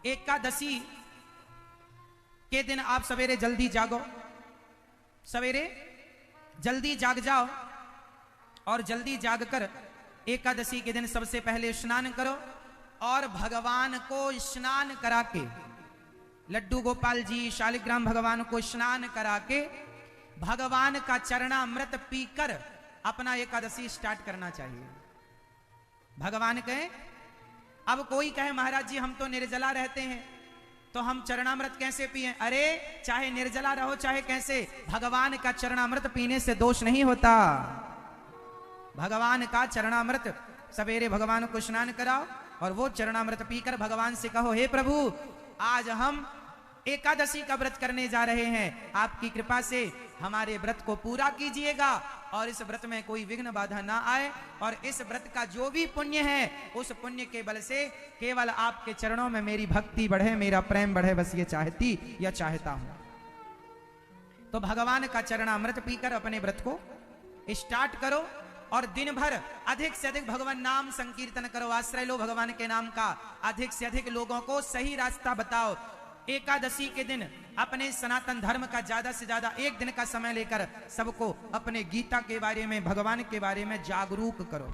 एकादशी के दिन आप सवेरे जल्दी जागो, सवेरे जल्दी जाग जाओ और जल्दी जागकर एकादशी के दिन सबसे पहले स्नान करो और भगवान को स्नान करा के, लड्डू गोपाल जी शालिग्राम भगवान को स्नान करा के भगवान का चरणामृत पीकर अपना एकादशी स्टार्ट करना चाहिए। भगवान कहे, अब कोई कहे महाराज जी हम तो निर्जला रहते हैं तो हम चरणामृत कैसे पिए? अरे चाहे निर्जला रहो चाहे कैसे, भगवान का चरणामृत पीने से दोष नहीं होता। भगवान का चरणामृत सवेरे भगवान को स्नान कराओ और वो चरणामृत पीकर भगवान से कहो, हे प्रभु आज हम एकादशी का व्रत करने जा रहे हैं, आपकी कृपा से हमारे व्रत को पूरा कीजिएगा और इस व्रत में कोई विघ्न बाधा ना आए और इस व्रत का जो भी पुण्य है उस पुण्य के बल से केवल आपके चरणों में मेरी भक्ति बढ़े, मेरा प्रेम बढ़े, बस ये चाहती या चाहता हूं। तो भगवान का चरणामृत पीकर अपने व्रत को स्टार्ट करो और दिन भर अधिक से अधिक भगवान नाम संकीर्तन करो, आश्रय लो भगवान के नाम का, अधिक से अधिक लोगों को सही रास्ता बताओ। एकादशी के दिन अपने सनातन धर्म का ज्यादा से ज्यादा एक दिन का समय लेकर सबको अपने गीता के बारे में, भगवान के बारे में जागरूक करो।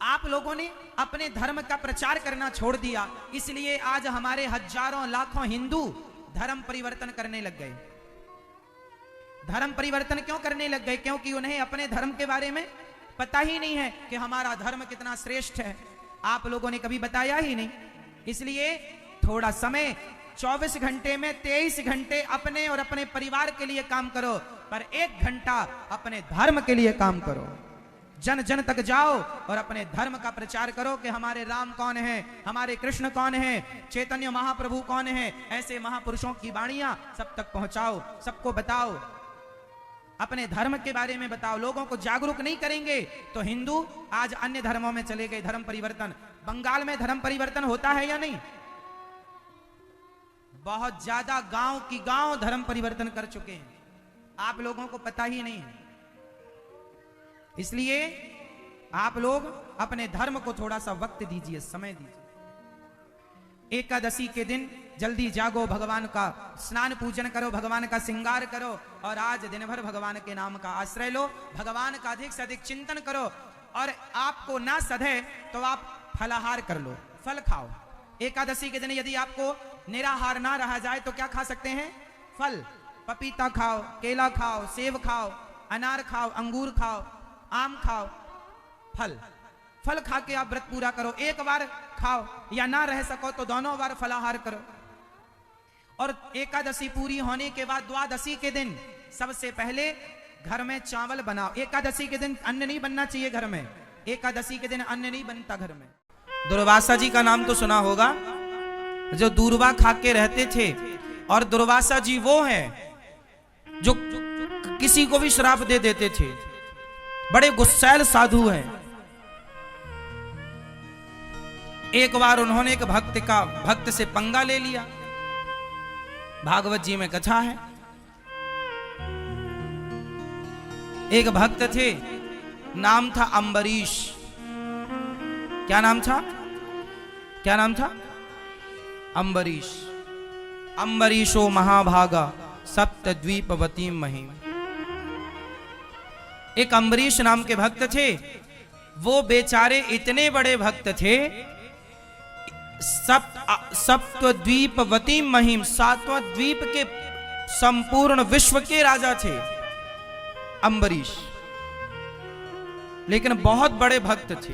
आप लोगों ने अपने धर्म का प्रचार करना छोड़ दिया, इसलिए आज हमारे हजारों लाखों हिंदू धर्म परिवर्तन करने लग गए। धर्म परिवर्तन क्यों करने लग गए? क्योंकि उन्हें अपने धर्म के बारे में पता ही नहीं है कि हमारा धर्म कितना श्रेष्ठ है। आप लोगों ने कभी बताया ही नहीं। इसलिए थोड़ा समय 24 घंटे में 23 घंटे अपने और अपने परिवार के लिए काम करो, पर 1 घंटा अपने धर्म के लिए काम करो। जन जन तक जाओ और अपने धर्म का प्रचार करो कि हमारे राम कौन है, हमारे कृष्ण कौन है, चैतन्य महाप्रभु कौन है। ऐसे महापुरुषों की वाणियां सब तक पहुंचाओ, सबको बताओ, अपने धर्म के बारे में बताओ। लोगों को जागरूक नहीं करेंगे तो हिंदू आज अन्य धर्मों में चले गए। धर्म परिवर्तन, बंगाल में धर्म परिवर्तन होता है या नहीं? बहुत ज्यादा गांव की गांव धर्म परिवर्तन कर चुके हैं, आप लोगों को पता ही नहीं है। इसलिए आप लोग अपने धर्म को थोड़ा सा वक्त दीजिए, समय दीजिए। एकादशी के दिन जल्दी जागो, भगवान का स्नान पूजन करो, भगवान का श्रृंगार करो और आज दिन भर भगवान के नाम का आश्रय लो, भगवान का अधिक से अधिक चिंतन करो। और आपको ना सधे तो आप फलाहार कर लो, फल खाओ। एकादशी के दिन यदि आपको निराहार ना रहा जाए तो क्या खा सकते हैं? फल, पपीता खाओ, केला खाओ, सेब खाओ, अनार खाओ, अंगूर खाओ, आम खाओ। फल फल खा के आप व्रत पूरा करो। एक बार खाओ या ना रह सको तो दोनों बार फलाहार करो। और एकादशी पूरी होने के बाद द्वादशी के दिन सबसे पहले घर में चावल बनाओ। एकादशी के दिन अन्न नहीं बनना चाहिए घर में, एकादशी के दिन अन्न नहीं बनता घर में। दुर्वासा जी का नाम तो सुना होगा, जो दूर्वा खा के रहते थे। और दुर्वासा जी वो हैं जो किसी को भी श्राप दे देते थे, बड़े गुस्सैल साधु हैं। एक बार उन्होंने एक भक्त से पंगा ले लिया। भागवत जी में कथा है, एक भक्त थे, नाम था अम्बरीश। क्या नाम था? क्या नाम था? अम्बरीश। अम्बरीशो महाभागा सप्तद्वीपवती महिम। एक अम्बरीश नाम के भक्त थे। वो बेचारे इतने बड़े भक्त थे, सप्तद्वीपवती महिम, 7वां द्वीप के संपूर्ण विश्व के राजा थे अम्बरीश, लेकिन बहुत बड़े भक्त थे।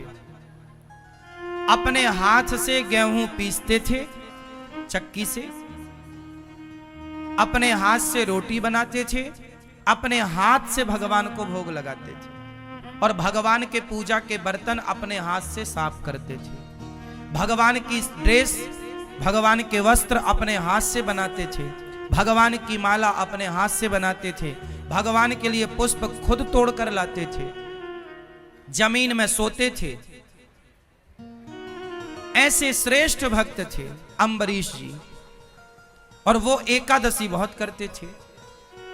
अपने हाथ से गेहूं पीसते थे चक्की से, अपने हाथ से रोटी बनाते थे, अपने हाथ से भगवान को भोग लगाते थे और भगवान के पूजा के बर्तन अपने हाथ से साफ करते थे। भगवान की ड्रेस, भगवान के वस्त्र अपने हाथ से बनाते थे, भगवान की माला अपने हाथ से बनाते थे, भगवान के लिए पुष्प खुद तोड़कर लाते थे, जमीन में सोते थे। ऐसे श्रेष्ठ भक्त थे अम्बरीश जी। और वो एकादशी बहुत करते थे।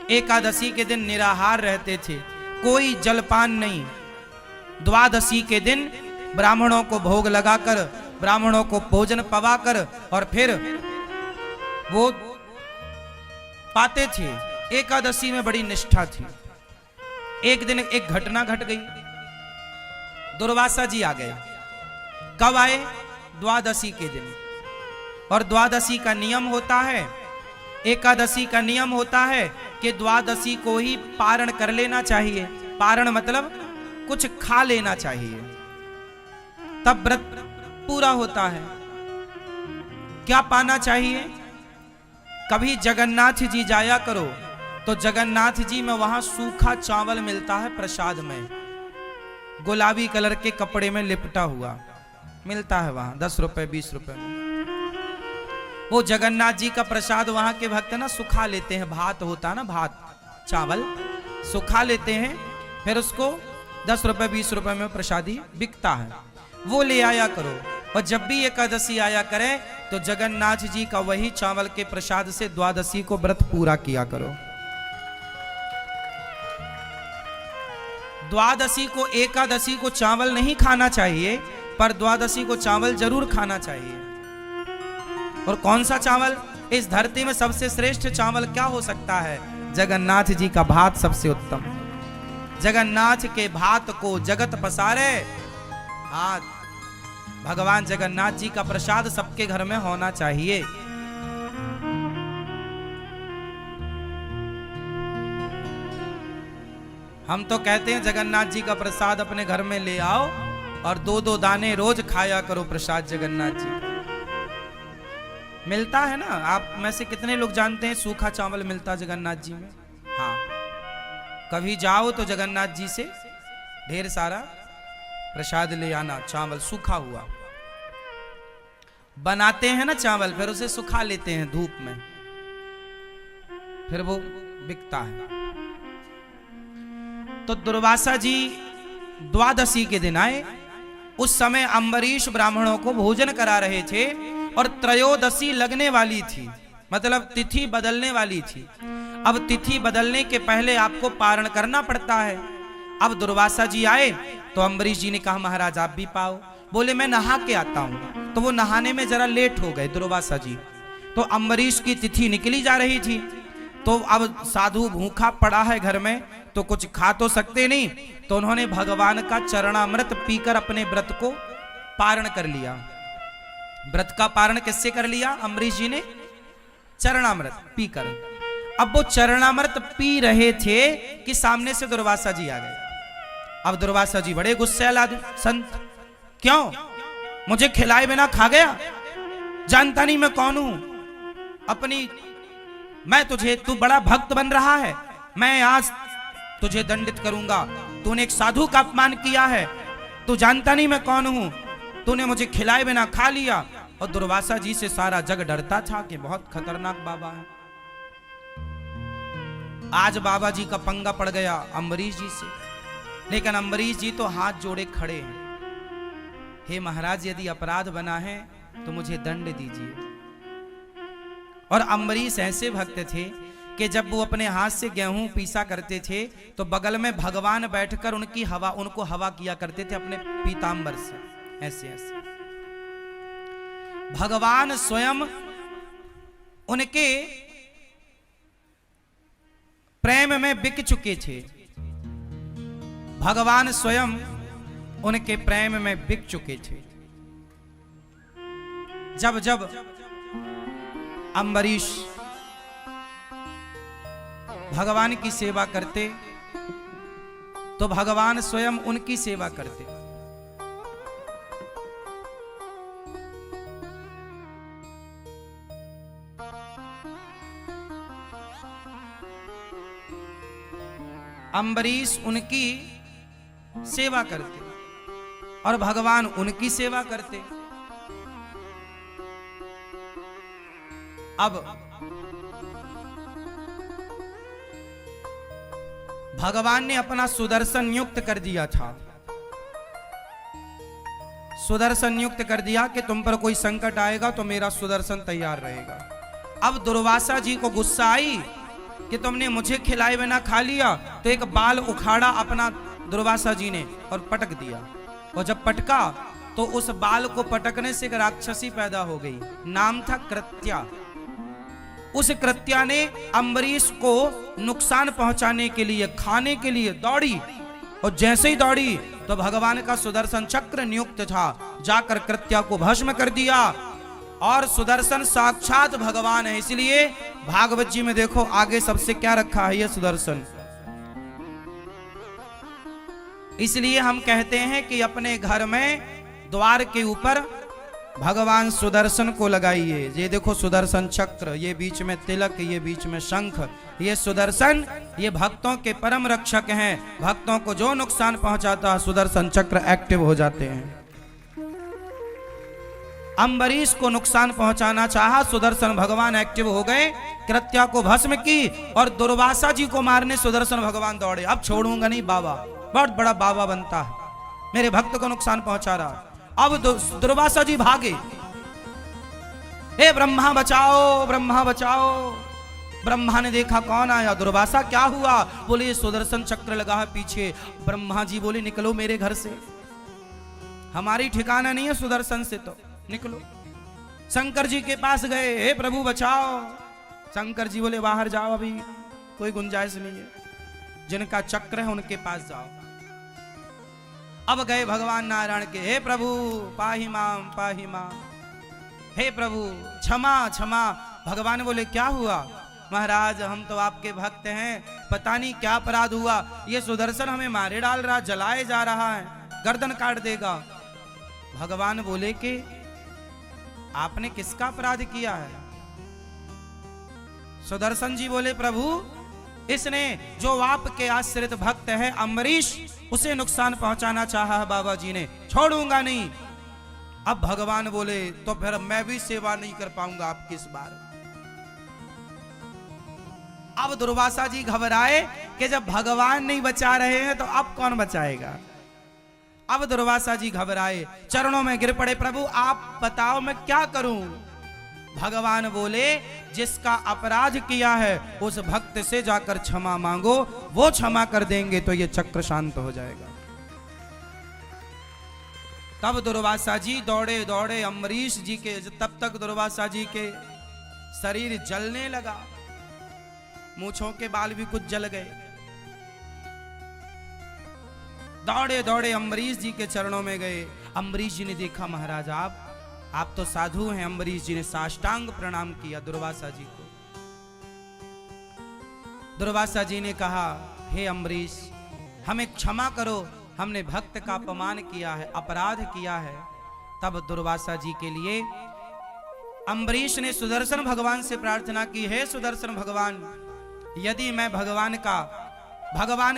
एकादशी के दिन निराहार रहते थे, कोई जलपान नहीं। द्वादशी के दिन ब्राह्मणों को भोग लगाकर ब्राह्मणों को भोजन पवाकर और फिर वो पाते थे। एकादशी में बड़ी निष्ठा थी। एक दिन एक घटना घट गई। दुर्वासा जी आ गए। कब आए? द्वादशी के दिन। और द्वादशी का नियम होता है, एकादशी का नियम होता है कि द्वादशी को ही पारण कर लेना चाहिए। पारण मतलब कुछ खा लेना चाहिए, तब व्रत पूरा होता है। क्या पाना चाहिए? कभी जगन्नाथ जी जाया करो तो जगन्नाथ जी में वहां सूखा चावल मिलता है प्रसाद में, गुलाबी कलर के कपड़े में लिपटा हुआ मिलता है वहां, 10 रुपए 20 रुपए में। वो जगन्नाथ जी का प्रसाद वहां के भक्त ना सुखा लेते हैं। भात होता है ना, भात चावल सुखा लेते हैं, फिर उसको 10 रुपए 20 रुपए में प्रसादी बिकता है, वो ले आया करो। और जब भी एकादशी आया करे तो जगन्नाथ जी का वही चावल के प्रसाद से द्वादशी को व्रत पूरा किया करो। द्वादशी को, एकादशी को चावल नहीं खाना चाहिए, पर द्वादशी को चावल जरूर खाना चाहिए। और कौन सा चावल? इस धरती में सबसे श्रेष्ठ चावल क्या हो सकता है? जगन्नाथ जी का भात सबसे उत्तम। जगन्नाथ के भात को जगत पसारे। हाथ भगवान जगन्नाथ जी का प्रसाद सबके घर में होना चाहिए। हम तो कहते हैं जगन्नाथ जी का प्रसाद अपने घर में ले आओ और 2-2 दाने रोज खाया करो प्रसाद जगन्नाथ जी का। मिलता है ना। आप में से कितने लोग जानते हैं सूखा चावल मिलता जगन्नाथ जी में? हाँ, कभी जाओ तो जगन्नाथ जी से ढेर सारा प्रसाद ले आना। चावल सूखा हुआ बनाते हैं ना चावल, फिर उसे सुखा लेते हैं धूप में, फिर वो बिकता है। तो दुर्वासा जी द्वादशी के दिन आए। उस समय अम्बरीश ब्राह्मणों को भोजन करा रहे थे और त्रयोदशी लगने वाली थी, मतलब तिथि बदलने वाली थी। अब तिथि बदलने के पहले आपको पारण करना पड़ता है। अब दुर्वासा जी आए तो अम्बरीश जी ने कहा महाराज आप भी पाओ। बोले मैं नहा के आता हूं। तो वो नहाने में जरा लेट हो गए दुर्वासा जी। तो अम्बरीश की तिथि निकली जा रही थी। तो अब साधु भूखा पड़ा है घर में, तो कुछ खा तो सकते नहीं, तो उन्होंने भगवान का चरणामृत पीकर अपने व्रत को पारण कर लिया। व्रत का पारण किससे कर लिया? अम्बरीश जी ने चरणामृत पीकर। अब वो चरणामृत पी रहे थे कि सामने से दुर्वासा जी आ गए। अब दुर्वासा जी बड़े गुस्से आदमी, संत क्यों मुझे खिलाए बिना खा गया? जानता नहीं मैं कौन हूं? मैं तुझे, तू बड़ा भक्त बन रहा है, मैं आज तुझे दंडित करूंगा। तूने एक साधु का अपमान किया है, तू जानता नहीं मैं कौन हूं, तूने मुझे खिलाए बिना खा लिया। और दुर्वासा जी से सारा जग डरता था कि बहुत खतरनाक बाबा है। आज बाबा जी का पंगा पड़ गया अम्बरीश जी से, लेकिन अम्बरीश जी तो हाथ जोड़े खड़े हैं, हे महाराज यदि अपराध बना है तो मुझे दंड दीजिए। और अम्बरीश ऐसे भक्त थे कि जब वो अपने हाथ से गेहूं पीसा करते थे तो बगल में भगवान बैठकर उनको हवा किया करते थे अपने पीतांबर से, ऐसे ऐसे। भगवान स्वयं उनके प्रेम में बिक चुके थे। भगवान स्वयं उनके प्रेम में बिक चुके थे। जब जब अम्बरीश भगवान की सेवा करते तो भगवान स्वयं उनकी सेवा करते। अम्बरीश उनकी सेवा करते और भगवान उनकी सेवा करते। अब भगवान ने अपना सुदर्शन नियुक्त कर दिया था। सुदर्शन नियुक्त कर दिया कि तुम पर कोई संकट आएगा तो मेरा सुदर्शन तैयार रहेगा। अब दुर्वासा जी को गुस्सा आई कि तुमने मुझे खिलाए बिना खा लिया, तो एक बाल उखाड़ा अपना दुर्वासा जी ने और पटक दिया। और जब पटका तो उस बाल को पटकने से एक राक्षसी पैदा हो गई, नाम था कृत्या। उस कृत्या ने अम्बरीश को नुकसान पहुंचाने के लिए, खाने के लिए दौड़ी, और जैसे ही दौड़ी तो भगवान का सुदर्शन चक्र नियुक्त था, जाकर कृत्या को भस्म कर दिया। और सुदर्शन साक्षात भगवान है, इसलिए भागवत जी में देखो आगे सबसे क्या रखा है, ये सुदर्शन। इसलिए हम कहते हैं कि अपने घर में द्वार के ऊपर भगवान सुदर्शन को लगाइए। ये देखो सुदर्शन चक्र, ये बीच में तिलक, ये बीच में शंख, ये सुदर्शन, ये भक्तों के परम रक्षक हैं। भक्तों को जो नुकसान पहुंचाता है सुदर्शन चक्र एक्टिव हो जाते हैं। अम्बरीश को नुकसान पहुंचाना चाहा, सुदर्शन भगवान एक्टिव हो गए, कृत्या को भस्म की, और दुर्वासा जी को मारने सुदर्शन भगवान दौड़े। अब छोड़ूंगा नहीं बाबा, बहुत बड़ा बाबा बनता है, मेरे भक्त को नुकसान पहुंचा रहा। अब दुर्वासा जी भागे, हे ब्रह्मा बचाओ, ब्रह्मा बचाओ। ब्रह्मा ने देखा कौन आया, दुर्वासा क्या हुआ, बोले सुदर्शन चक्र लगा है पीछे। ब्रह्मा जी बोले निकलो मेरे घर से, हमारी ठिकाना नहीं है सुदर्शन से, तो निकलो। शंकर जी के पास गए, हे प्रभु बचाओ। शंकर जी बोले बाहर जाओ, अभी कोई गुंजाइश नहीं है, जिनका चक्र है उनके पास जाओ। अब गए भगवान नारायण के, हे प्रभु पाहि माम पाहि माम, हे प्रभु क्षमा क्षमा। भगवान बोले क्या हुआ, महाराज हम तो आपके भक्त हैं, पता नहीं क्या अपराध हुआ, ये सुदर्शन हमें मारे डाल रहा, जलाए जा रहा है, गर्दन काट देगा। भगवान बोले कि आपने किसका अपराध किया है। सुदर्शन जी बोले प्रभु इसने जो आपके आश्रित भक्त है अम्बरीश, उसे नुकसान पहुंचाना चाहा है बाबा जी ने, छोड़ूंगा नहीं। अब भगवान बोले तो फिर मैं भी सेवा नहीं कर पाऊंगा आपकी इस बार। अब दुर्वासा जी घबराए कि जब भगवान नहीं बचा रहे हैं तो अब कौन बचाएगा। अब दुर्वासा जी घबराए, चरणों में गिर पड़े, प्रभु आप बताओ मैं क्या करूं। भगवान बोले जिसका अपराध किया है उस भक्त से जाकर क्षमा मांगो, वो क्षमा कर देंगे तो ये चक्र शांत हो जाएगा। तब दुर्वासा जी दौड़े दौड़े अम्बरीश जी के, तब तक दुर्वासा जी के शरीर जलने लगा, मूंछों के बाल भी कुछ जल गए। दौड़े दौड़े अम्बरीश जी के चरणों में गए। अम्बरीश जी ने देखा महाराज आप तो साधु हैं। अम्बरीश जी ने साष्टांग प्रणाम किया दुर्वासा जी को। दुर्वासा जी ने कहा हे अम्बरीश हमें क्षमा करो, हमने भक्त का अपमान किया है, अपराध किया है। तब दुर्वासा जी के लिए अम्बरीश ने सुदर्शन भगवान से प्रार्थना की, हे सुदर्शन भगवान, यदि मैं भगवान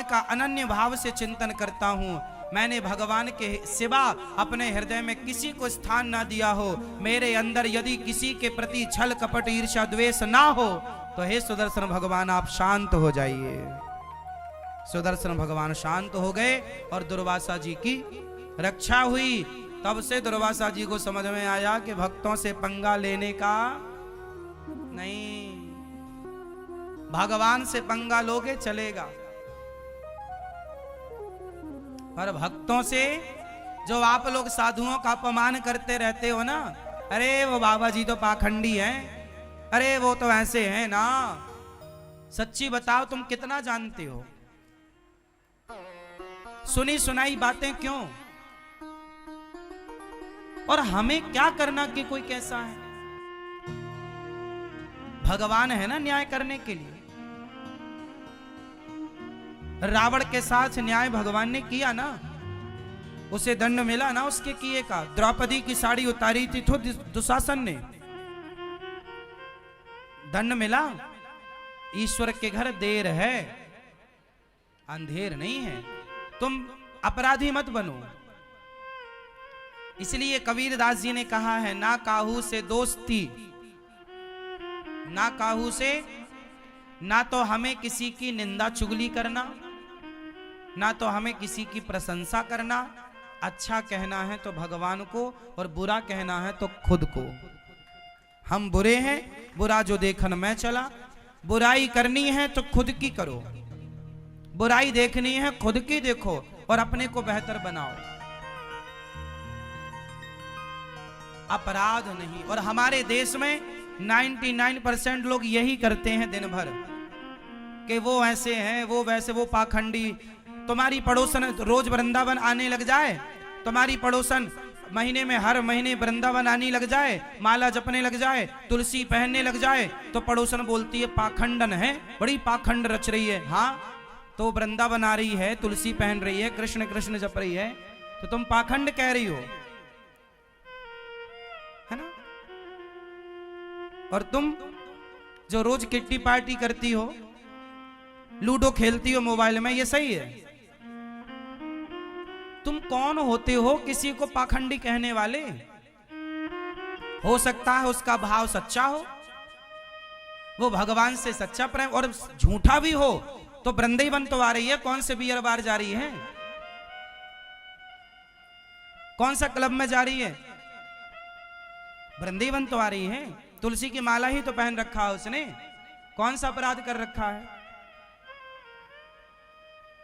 का अनन्य भाव से चिंतन करता हूं, मैंने भगवान के सिवा अपने हृदय में किसी को स्थान ना दिया हो, मेरे अंदर यदि किसी के प्रति छल कपट ईर्ष्या द्वेष ना हो, तो हे सुदर्शन भगवान आप शांत हो जाइए। सुदर्शन भगवान शांत हो गए और दुर्वासा जी की रक्षा हुई। तब से दुर्वासा जी को समझ में आया कि भक्तों से पंगा लेने का नहीं, भगवान से पंगा लोगे चलेगा, पर भक्तों से जो आप लोग साधुओं का अपमान करते रहते हो ना, अरे वो बाबा जी तो पाखंडी हैं, अरे वो तो ऐसे हैं ना, सच्ची बताओ तुम कितना जानते हो, सुनी सुनाई बातें क्यों, और हमें क्या करना कि कोई कैसा है। भगवान है ना न्याय करने के लिए। रावण के साथ न्याय भगवान ने किया ना, उसे दंड मिला ना उसके किए का। द्रौपदी की साड़ी उतारी थी तो दुशासन ने, दंड मिला। ईश्वर के घर देर है अंधेर नहीं है, तुम अपराधी मत बनो। इसलिए कबीरदास जी ने कहा है, ना काहू से दोस्ती, ना काहू से, ना तो हमें किसी की निंदा चुगली करना, ना तो हमें किसी की प्रशंसा करना। अच्छा कहना है तो भगवान को, और बुरा कहना है तो खुद को। हम बुरे हैं, बुरा जो देखन मैं चला। बुराई करनी है तो खुद की करो, बुराई देखनी है खुद की देखो और अपने को बेहतर बनाओ। अपराध नहीं। और हमारे देश में 99% लोग यही करते हैं दिन भर, कि वो ऐसे हैं, वो वैसे, वो पाखंडी। तुम्हारी पड़ोसन रोज वृंदावन आने लग जाए, तुम्हारी पड़ोसन महीने में हर महीने वृंदावन आने लग जाए, माला जपने लग जाए, तुलसी पहनने लग जाए, तो पड़ोसन बोलती है पाखंडन है, बड़ी पाखंड रच रही है। हाँ, तो वृंदावन आ रही है, तुलसी पहन रही है, कृष्ण कृष्ण जप रही है, तो तुम पाखंड कह रही हो, है ना। और तुम जो रोज किट्टी पार्टी करती हो, लूडो खेलती हो मोबाइल में, ये सही है? तुम कौन होते हो किसी को पाखंडी कहने वाले? हो सकता है उसका भाव सच्चा हो, वो भगवान से सच्चा प्रेम, और झूठा भी हो तो वृंदावन तो आ रही है, कौन से बियर बार जा रही है, कौन सा क्लब में जा रही है, वृंदावन तो आ रही है। तुलसी की माला ही तो पहन रखा है उसने, कौन सा अपराध कर रखा है?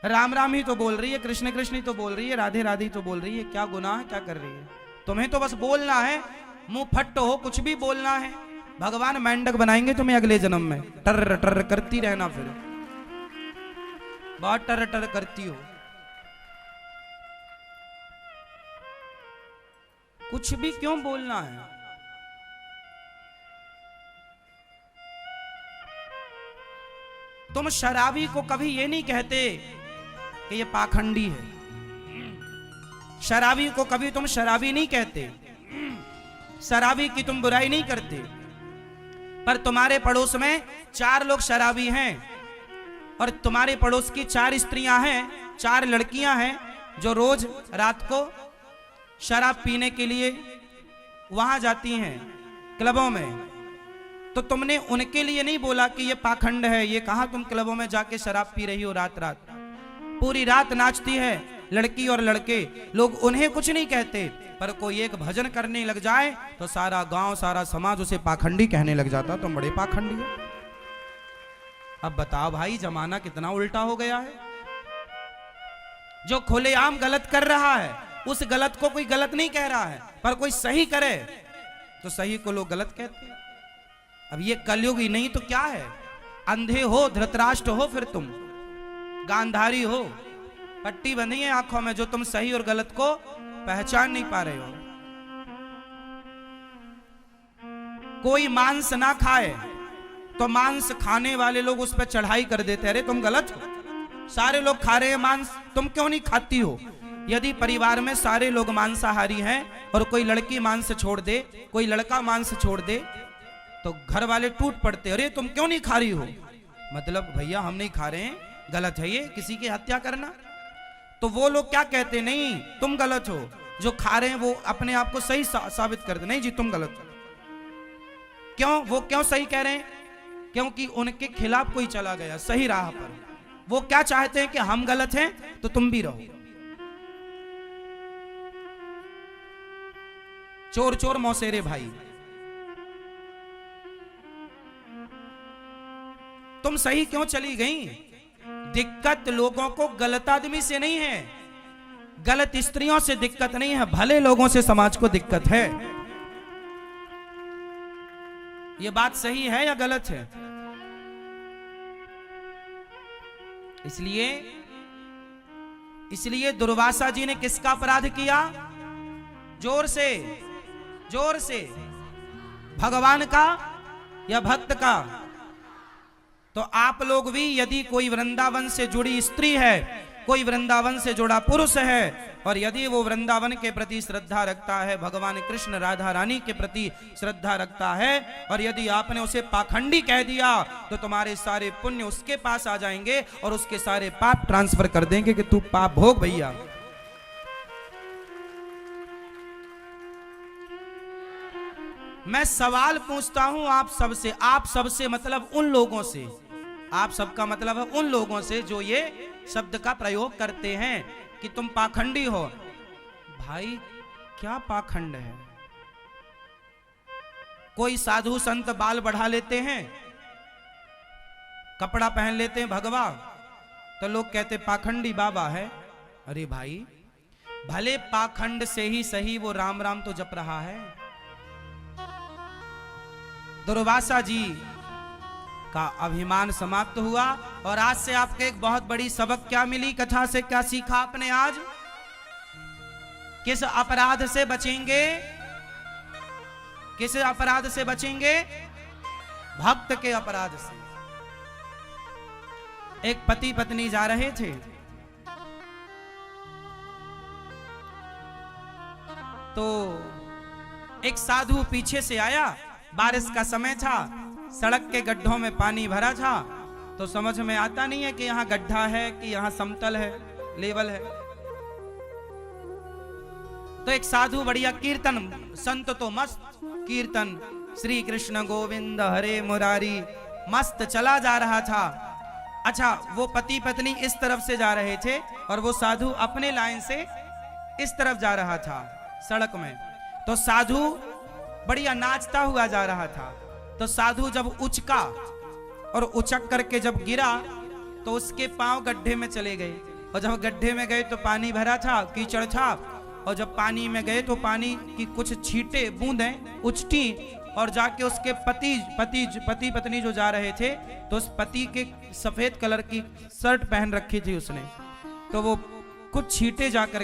राम राम ही तो बोल रही है, कृष्ण कृष्ण ही तो बोल रही है, राधे राधे ही तो बोल रही है, क्या गुनाह क्या कर रही है? तुम्हें तो बस बोलना है, मुंह फट हो, कुछ भी बोलना है। भगवान मेंढक बनाएंगे तुम्हें अगले जन्म में, टर टर करती रहना, फिर बहुत टर टर करती हो, कुछ भी क्यों बोलना है? तुम शराबी को कभी ये नहीं कहते कि ये पाखंडी है, शराबी को कभी तुम शराबी नहीं कहते, शराबी की तुम बुराई नहीं करते। पर तुम्हारे पड़ोस में 4 लोग शराबी हैं, और तुम्हारे पड़ोस की 4 स्त्रियां हैं, 4 लड़कियां हैं, जो रोज रात को शराब पीने के लिए वहां जाती हैं क्लबों में। तो तुमने उनके लिए नहीं बोला कि ये पाखंड है, ये कहा तुम क्लबों में जाके शराब पी रही हो रात रात, पूरी रात नाचती है लड़की और लड़के, लोग उन्हें कुछ नहीं कहते। पर कोई एक भजन करने लग जाए तो सारा गांव सारा समाज उसे पाखंडी कहने लग जाता, तुम बड़े पाखंडी हो। अब बताओ भाई, जमाना कितना उल्टा हो गया है। जो खुलेआम गलत कर रहा है उस गलत को कोई गलत नहीं कह रहा है, पर कोई सही करे तो सही को लोग गलत कहते हैं। अब ये कलयुग ही नहीं तो क्या है? अंधे हो, धृतराष्ट्र हो, फिर तुम गांधारी हो, पट्टी बंधी है आंखों में, जो तुम सही और गलत को पहचान नहीं पा रहे हो। कोई मांस ना खाए तो मांस खाने वाले लोग उस पर चढ़ाई कर देते, अरे तुम गलत हो, सारे लोग खा रहे हैं मांस, तुम क्यों नहीं खाती हो? यदि परिवार में सारे लोग मांसाहारी हैं और कोई लड़की मांस छोड़ दे, कोई लड़का मांस छोड़ दे, तो घर वाले टूट पड़ते, अरे तुम क्यों नहीं खा रही हो? मतलब भैया हम नहीं खा रहे हैं, गलत है ये किसी की हत्या करना। तो वो लोग क्या कहते, नहीं तुम गलत हो, जो खा रहे हैं वो अपने आप को सही साबित करते, नहीं जी तुम गलत हो। क्यों? वो क्यों सही कह रहे हैं? क्योंकि उनके खिलाफ कोई चला गया सही राह पर। वो क्या चाहते हैं कि हम गलत हैं तो तुम भी रहो। चोर चोर मौसेरे भाई, तुम सही क्यों चली गई? दिक्कत लोगों को गलत आदमी से नहीं है, गलत स्त्रियों से दिक्कत नहीं है, भले लोगों से समाज को दिक्कत है। ये बात सही है या गलत है? इसलिए दुर्वासा जी ने किसका अपराध किया? जोर से भगवान का या भक्त का? तो आप लोग भी, यदि कोई वृंदावन से जुड़ी स्त्री है, कोई वृंदावन से जुड़ा पुरुष है, और यदि वो वृंदावन के प्रति श्रद्धा रखता है, भगवान कृष्ण राधा रानी के प्रति श्रद्धा रखता है, और यदि आपने उसे पाखंडी कह दिया तो तुम्हारे सारे पुण्य उसके पास आ जाएंगे और उसके सारे पाप ट्रांसफर कर देंगे कि तू पाप भोग भैया। मैं सवाल पूछता हूं आप सबसे मतलब उन लोगों से, आप सबका मतलब है उन लोगों से जो ये शब्द का प्रयोग करते हैं कि तुम पाखंडी हो। भाई क्या पाखंड है? कोई साधु संत बाल बढ़ा लेते हैं, कपड़ा पहन लेते हैं भगवा, तो लोग कहते पाखंडी बाबा है। अरे भाई, भले पाखंड से ही सही वो राम राम तो जप रहा है, दुर्वासा जी का अभिमान समाप्त हुआ। और आज से आपको एक बहुत बड़ी सबक क्या मिली, कथा से क्या सीखा आपने आज? किस अपराध से बचेंगे? किस अपराध से बचेंगे? भक्त के अपराध से। एक पति पत्नी जा रहे थे, तो एक साधु पीछे से आया। बारिश का समय था, सड़क के गड्ढों में पानी भरा था, तो समझ में आता नहीं है कि यहां गड्ढा है कि यहां समतल है, लेवल है। तो एक साधु बढ़िया कीर्तन, संत तो मस्त कीर्तन, श्री कृष्ण गोविंद हरे मुरारी, मस्त चला जा रहा था। अच्छा, वो पति पत्नी इस तरफ से जा रहे थे और वो साधु अपने लाइन से इस तरफ जा रहा था सड़क में। तो साधु बढ़िया नाचता हुआ जा रहा था। तो साधु जब उचका और उचक करके जब गिरा तो उसके पांव गड्ढे में चले गए। और जब गड्ढे में गए तो पानी भरा था, कीचड़ था। और जब पानी में गए तो पानी की कुछ छींटे बूंदें उछटी और जाके उसके पति पत्नी जो जा रहे थे, तो उस पति के सफेद कलर की शर्ट पहन रखी थी उसने, तो वो कुछ छींटे जाकर